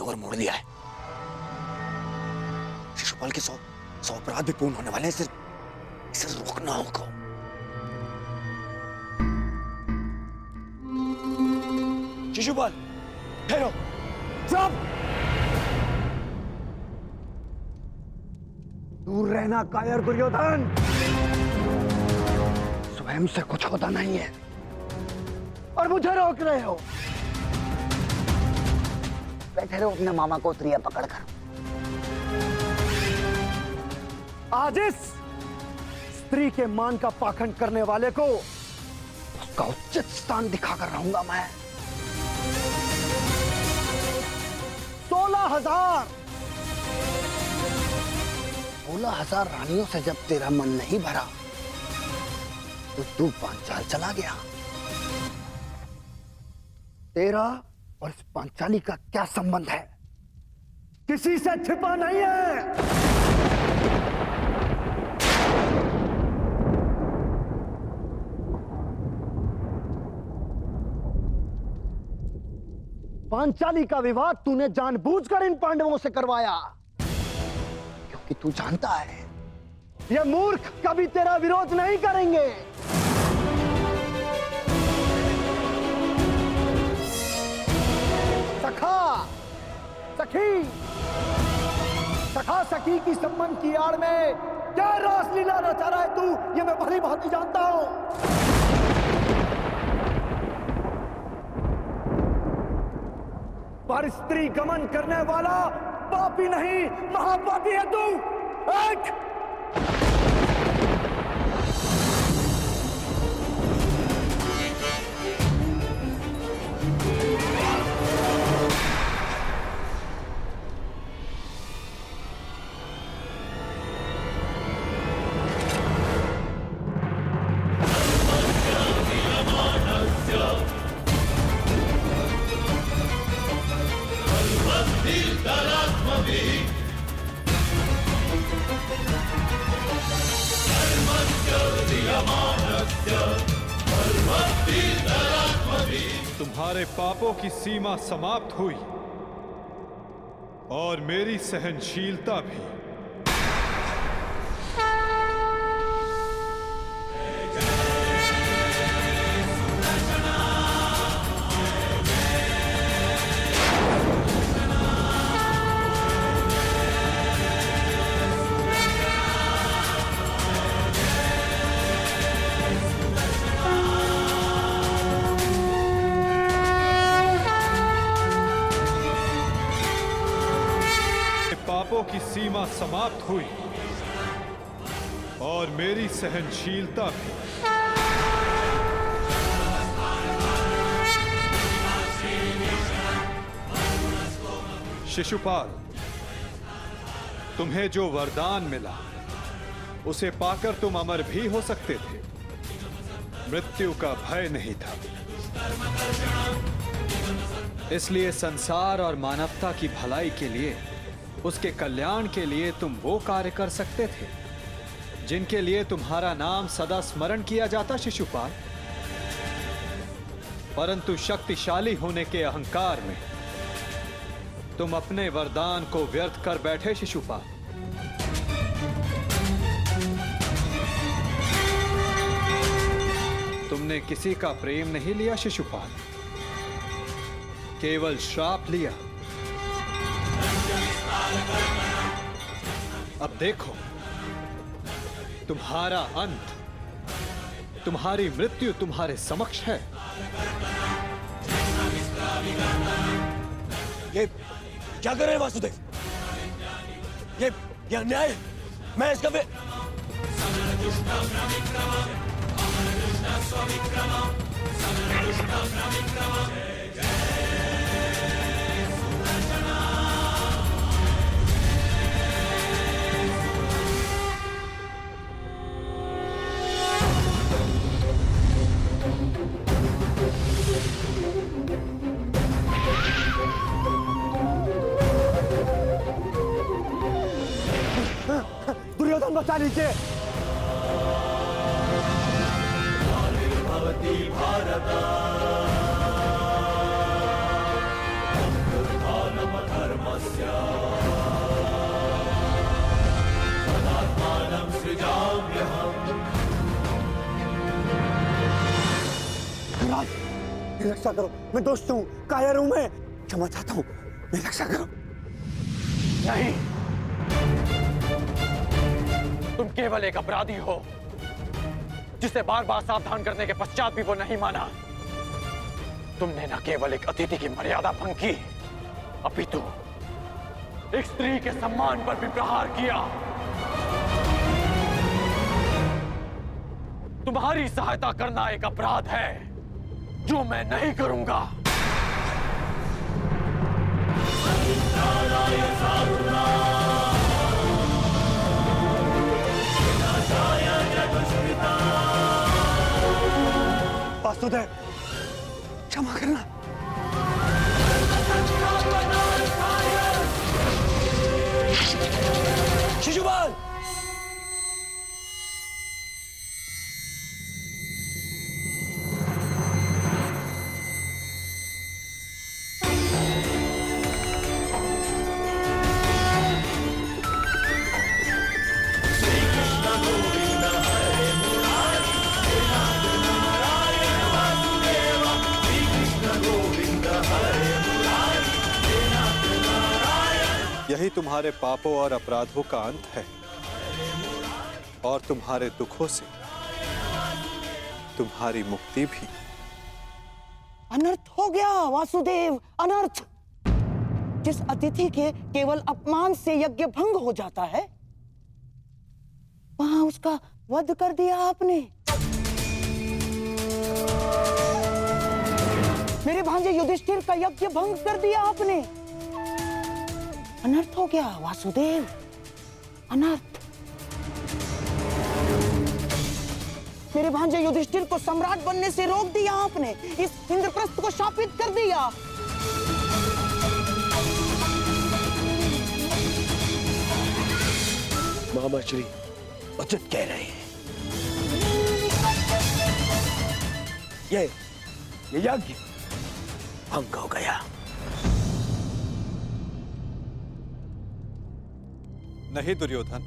ओर मोड़ लिया है। शिशुपाल के 100 अपराध भी पूर्ण होने वाले हैं। इसे रोकना होगा। शिशुपाल, ठहरो। चुप! दूर रहना कायर दुर्योधन। स्वयं से कुछ होता नहीं है और मुझे रोक रहे हो। बैठे रहो अपने मामा को त्रिया पकड़कर। आज इस स्त्री के मान का पाखंड करने वाले को उसका उचित स्थान दिखाकर रहूंगा मैं। 16,000 रानियों से जब तेरा मन नहीं भरा तो तू पांचाल चला गया। तेरा और इस पांचाली का क्या संबंध है? किसी से छिपा नहीं है। पांचाली का विवाह तूने जानबूझकर इन पांडवों से करवाया, क्योंकि तू जानता है ये मूर्ख कभी तेरा विरोध नहीं करेंगे। सखा सखी, सखा सखी की संबंध की आड़ में क्या रासलीला रचा रहा है तू, ये मैं भली भांति जानता हूं। पर स्त्री गमन करने वाला पापी नहीं, महापापी है तू। एक तुम्हारे पापों की सीमा समाप्त हुई और मेरी सहनशीलता भी। पापों की सीमा समाप्त हुई और मेरी सहनशीलता भी। शिशुपाल, तुम्हें जो वरदान मिला उसे पाकर तुम अमर भी हो सकते थे। मृत्यु का भय नहीं था। इसलिए संसार और मानवता की भलाई के लिए, उसके कल्याण के लिए तुम वो कार्य कर सकते थे जिनके लिए तुम्हारा नाम सदा स्मरण किया जाता शिशुपाल। परंतु शक्तिशाली होने के अहंकार में तुम अपने वरदान को व्यर्थ कर बैठे शिशुपाल। तुमने किसी का प्रेम नहीं लिया शिशुपाल, केवल श्राप लिया। अब देखो, तुम्हारा अंत, तुम्हारी मृत्यु तुम्हारे समक्ष है। ये क्या कर रहे हैं वासुदेव? ये अन्याय है। मैं इसका दुर्योधन बचा लीजिए। भारत मेरी रक्षा करो, मैं दोस्त हूँ, कायर हूँ, मैं क्षमा चाहता हूँ, मेरी रक्षा करो। नहीं, तुम केवल एक अपराधी हो जिसे बार बार सावधान करने के पश्चात भी वो नहीं माना। तुमने न केवल एक अतिथि की मर्यादा भंग की, अपितु एक स्त्री के सम्मान पर भी प्रहार किया। तुम्हारी सहायता करना एक अपराध है जो मैं नहीं करूंगा। वासुदेव, क्षमा करना। शिशुपाल, यही तुम्हारे पापों और अपराधों का अंत है, और तुम्हारे दुखों से तुम्हारी मुक्ति भी। अनर्थ हो गया वासुदेव, अनर्थ। जिस अतिथि के केवल अपमान से यज्ञ भंग हो जाता है, वहां उसका वध कर दिया आपने। मेरे भांजे युधिष्ठिर का यज्ञ भंग कर दिया आपने। अनर्थ हो गया वासुदेव, अनर्थ। मेरे भांजे युधिष्ठिर को सम्राट बनने से रोक दिया आपने, इस इंद्रप्रस्थ को शापित कर दिया। मामा श्री उचित कह रहे हैं। ये यज्ञ भंग हो गया। नहीं दुर्योधन,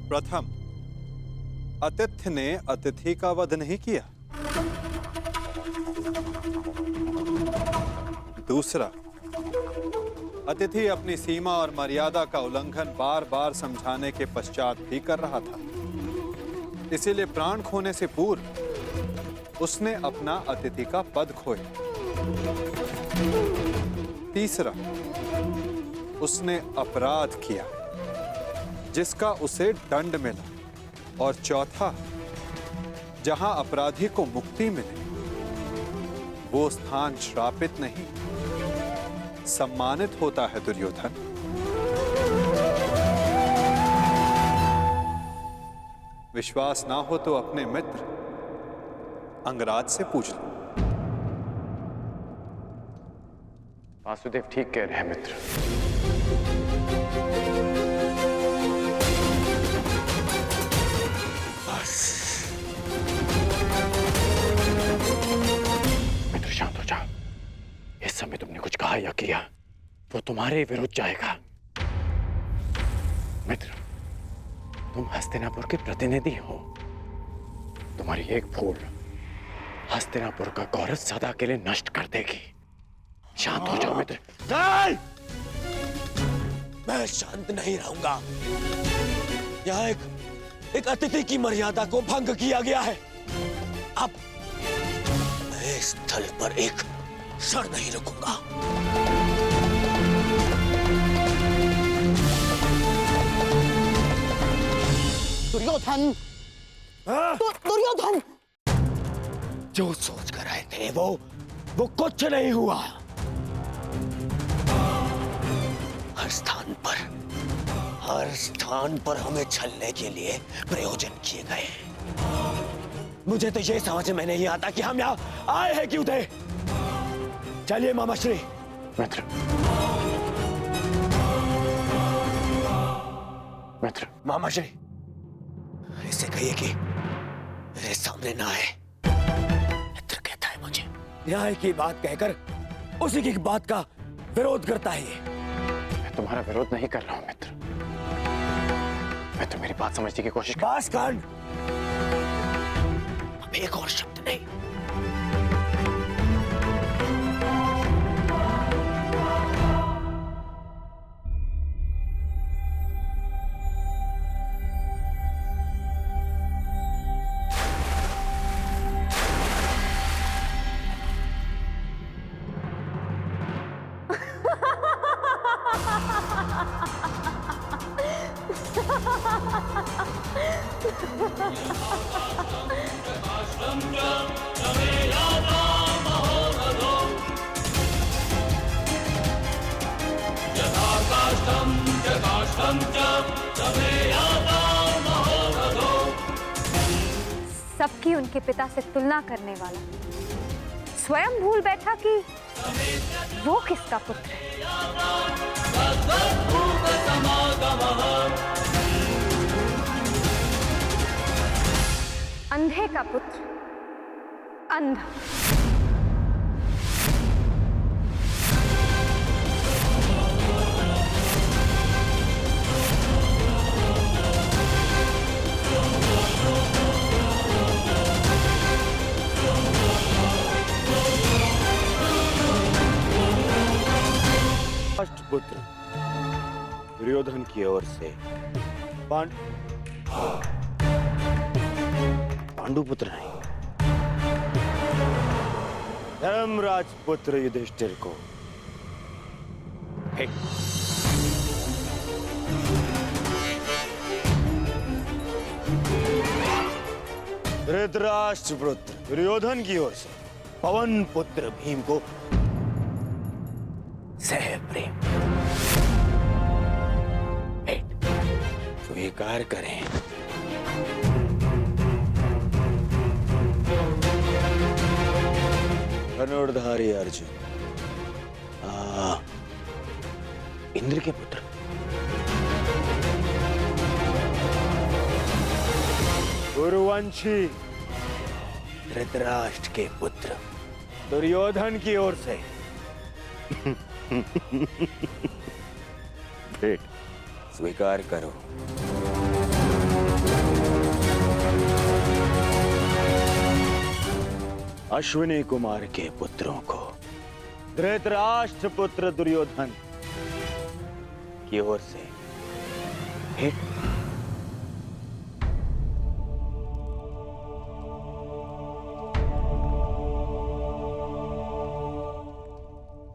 प्रथम अतिथि ने अतिथि का वध नहीं किया। दूसरा, अतिथि अपनी सीमा और मर्यादा का उल्लंघन बार बार समझाने के पश्चात भी कर रहा था, इसीलिए प्राण खोने से पूर्व उसने अपना अतिथि का पद खोया। तीसरा, उसने अपराध किया जिसका उसे दंड मिला। और चौथा, जहां अपराधी को मुक्ति मिले वो स्थान श्रापित नहीं, सम्मानित होता है दुर्योधन। विश्वास ना हो तो अपने मित्र अंगराज से पूछ लो। वासुदेव ठीक कह रहे हैं मित्र। मित्र शांत हो जाओ। इस समय तुमने कुछ कहा या किया वो तुम्हारे विरुद्ध जाएगा। मित्र, तुम हस्तिनापुर के प्रतिनिधि हो। तुम्हारी एक भूल हस्तिनापुर का गौरव सदा के लिए नष्ट कर देगी। शांत हो जाओ मित्र। चल! मैं शांत नहीं रहूंगा। यहाँ एक अतिथि की मर्यादा को भंग किया गया है। अब मैं इस स्थल पर एक क्षण नहीं रुकूंगा। दुर्योधन, दुर्योधन! जो सोच कर आए थे वो कुछ नहीं हुआ। हर स्थान पर हमें छलने के लिए प्रयोजन किए गए। मुझे तो ये समझ में नहीं आता कि हम यहाँ आए हैं क्यों थे। चलिए मामाश्री। मित्र, मामाश्री, इसे कहिए कि मेरे सामने ना आए। मित्र कहता है मुझे न्याय की बात कहकर उसी की बात का विरोध करता है ये। मैं तुम्हारा विरोध नहीं कर रहा हूं मित्र। मैं तो मेरी बात समझने की कोशिश कर। बस कांड, अब एक और शब्द नहीं। सबकी उनके पिता से तुलना करने वाला स्वयं भूल बैठा कि वो किसका पुत्र है। अंधे का पुत्र अंधा। पुत्र दुर्योधन की ओर से पांडु पुत्र नहीं, धर्मराज पुत्र युधिष्ठिर को धृतराष्ट्र पुत्र दुर्योधन की ओर से पवन पुत्र भीम को सह प्रेम स्वीकार करें। धनुर्धारी अर्जुन इंद्र के पुत्र गुरुवंशी धृतराष्ट्र के पुत्र दुर्योधन की ओर से भेंट स्वीकार करो। अश्विनी कुमार के पुत्रों को धृतराष्ट्र पुत्र दुर्योधन की ओर से भेंट।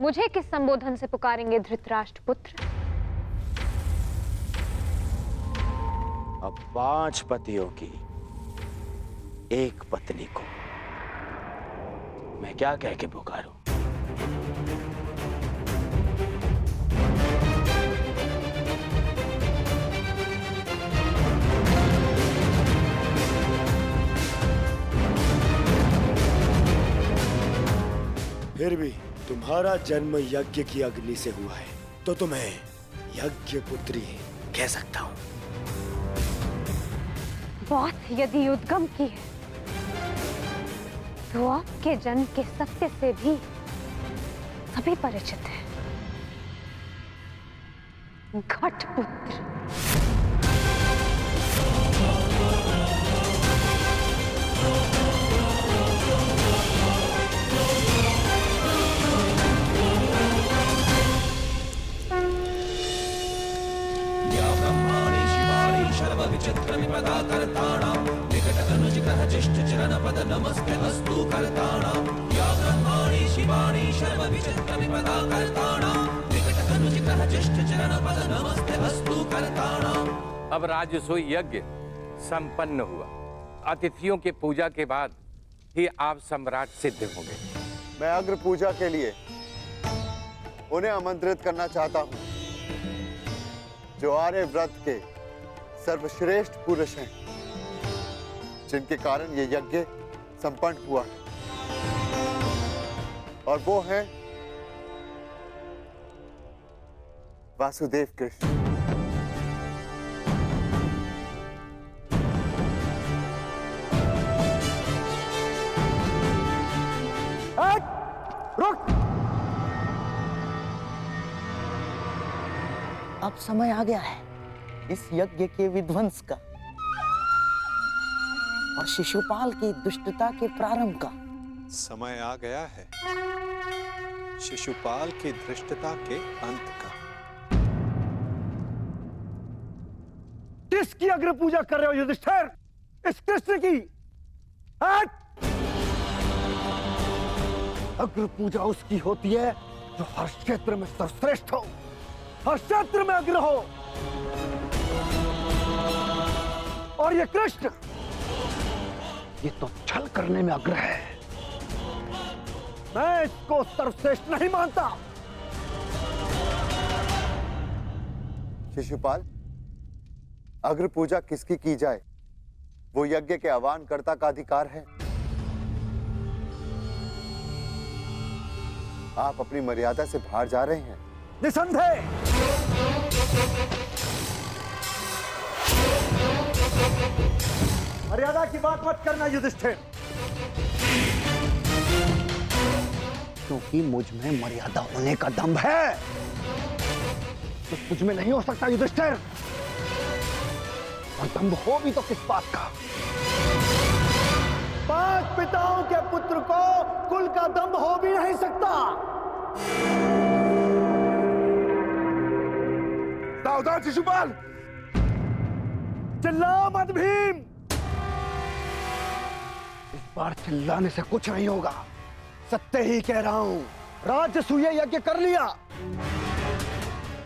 मुझे किस संबोधन से पुकारेंगे धृतराष्ट्र पुत्र? अब 5 पतियों की एक पत्नी को मैं क्या कह के पुकारूं? फिर भी तुम्हारा जन्म यज्ञ की अग्नि से हुआ है तो तुम्हें यज्ञ पुत्री कह सकता हूं। बात यदि उद्गम की है तो आपके जन्म के सत्य से भी सभी परिचित हैं। घटपुत्र। अब राजसूय यज्ञ संपन्न हुआ। अतिथियों की पूजा के बाद ही आप सम्राट सिद्ध होंगे। मैं अग्र पूजा के लिए उन्हें आमंत्रित करना चाहता हूं जो आर्य व्रत के सर्वश्रेष्ठ पुरुष हैं, जिनके कारण ये यज्ञ संपन्न हुआ है, और वो हैं वासुदेव कृष्ण। रुक! अब समय आ गया है इस यज्ञ के विध्वंस का और शिशुपाल की दुष्टता के प्रारंभ का। समय आ गया है शिशुपाल की धृष्टता के अंत का। किसकी अग्र पूजा कर रहे हो युधिष्ठिर? इस कृष्ण की? अग्र पूजा उसकी होती है जो हर क्षेत्र में सर्वश्रेष्ठ हो, हर क्षेत्र में अग्र हो। और ये कृष्ण, ये तो छल करने में अग्र है। मैं इसको सर्वश्रेष्ठ नहीं मानता। शिशुपाल, अग्र पूजा किसकी की जाए, वो यज्ञ के आह्वानकर्ता का अधिकार है। आप अपनी मर्यादा से बाहर जा रहे हैं। निसंदेह। मर्यादा की बात मत करना युधिष्ठिर, क्योंकि मुझ में मर्यादा होने का दम्भ है, तो तुझ में नहीं हो सकता युधिष्ठिर। और दम्भ हो भी तो किस बात का? 5 पिताओं के पुत्र को कुल का दम्भ हो भी नहीं सकता। सावधान शिशुपाल। चिल्ला मत भीम। इस बार चिल्लाने से कुछ नहीं होगा, सत्य ही कह रहा हूं। राजसूय यज्ञ कर लिया,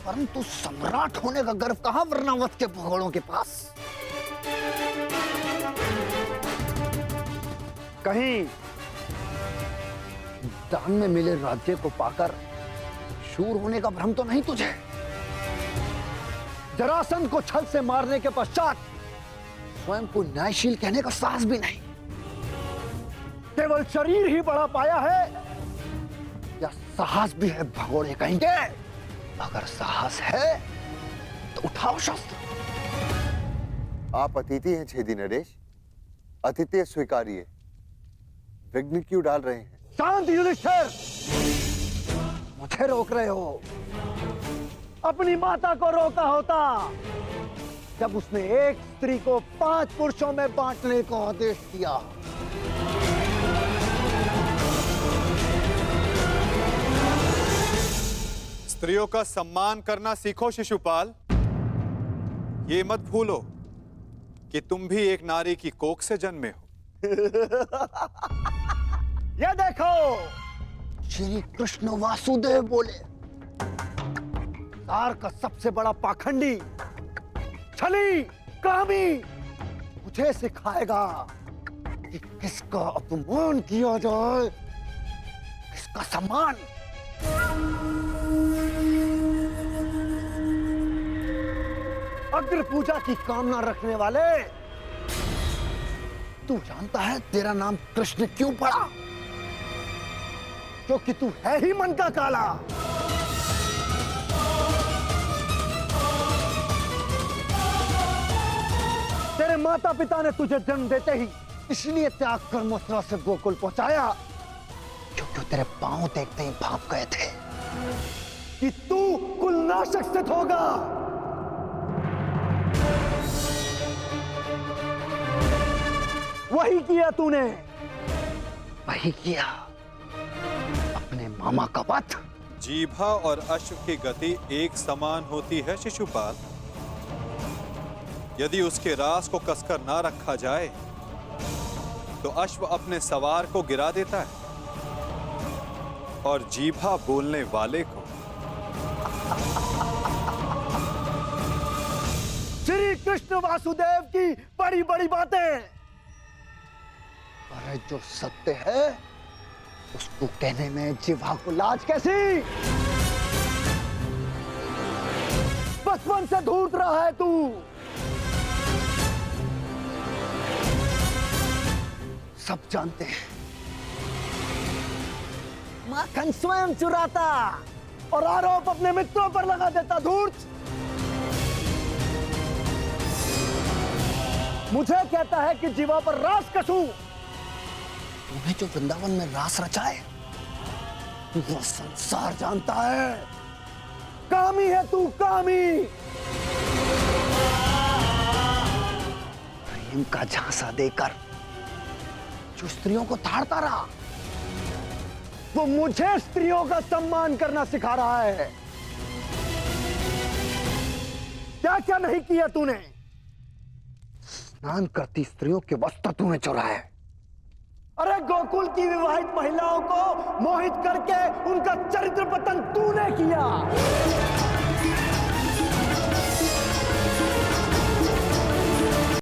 परंतु सम्राट होने का गर्व कहां वर्णावत के भगोड़ों के पास। कहीं दान में मिले राज्य को पाकर शूर होने का भ्रम तो नहीं तुझे? जरासंध को छल से मारने के पश्चात स्वयं को न्यायशील कहने का साहस भी नहीं। केवल शरीर ही बड़ा पाया है या साहस भी है भगोड़े कहेंगे? अगर साहस है तो उठाओ शस्त्र। आप अतिथि हैं छेदी नरेश, अतिथि स्वीकारिए। विघ्न क्यों डाल रहे हैं? शांत युधिष्ठिर, मुझे रोक रहे हो। अपनी माता को रोका होता जब उसने एक स्त्री को 5 पुरुषों में बांटने का आदेश दिया। स्त्रियों का सम्मान करना सीखो शिशुपाल। ये मत भूलो कि तुम भी एक नारी की कोख से जन्मे हो। ये देखो, श्री कृष्ण वासुदेव बोले, तार का सबसे बड़ा पाखंडी, छली, कामी मुझे सिखाएगा कि किसका अपमान किया जाए, किसका सम्मान। अग्र पूजा की कामना रखने वाले, तू जानता है तेरा नाम कृष्ण क्यों पड़ा? क्योंकि तू है ही मन का काला। तेरे माता पिता ने तुझे जन्म देते ही इसलिए त्याग कर मथुरा से गोकुल पहुंचाया, क्योंकि तेरे पांव देखते ही भाप गए थे कि तू कुलनाशक सिद्ध होगा। वही किया तूने, वही किया, अपने मामा का वध। जीभा और अश्व की गति एक समान होती है शिशुपाल। यदि उसके रास को कसकर ना रखा जाए तो अश्व अपने सवार को गिरा देता है और जीभा बोलने वाले को। श्री कृष्ण वासुदेव की बड़ी बड़ी बातें, अरे जो सत्य है उसको कहने में जिह्वा को लाज कैसी? बचपन से धूर्त रहा है तू। सब जानते हैं माखन स्वयं चुराता और आरोप अपने मित्रों पर लगा देता। धूर्त मुझे कहता है कि जीवा पर रास कसूं। तूने जो वृंदावन में रास रचा है वो संसार जानता है। कामी है तू, कामी। प्रेम का झांसा देकर जो स्त्रियों को ताड़ता रहा, वो मुझे स्त्रियों का सम्मान करना सिखा रहा है। क्या क्या नहीं किया तूने? स्नान करती स्त्रियों के वस्त्र तूने चुराए। अरे गोकुल की विवाहित महिलाओं को मोहित करके उनका चरित्र पतन तूने किया।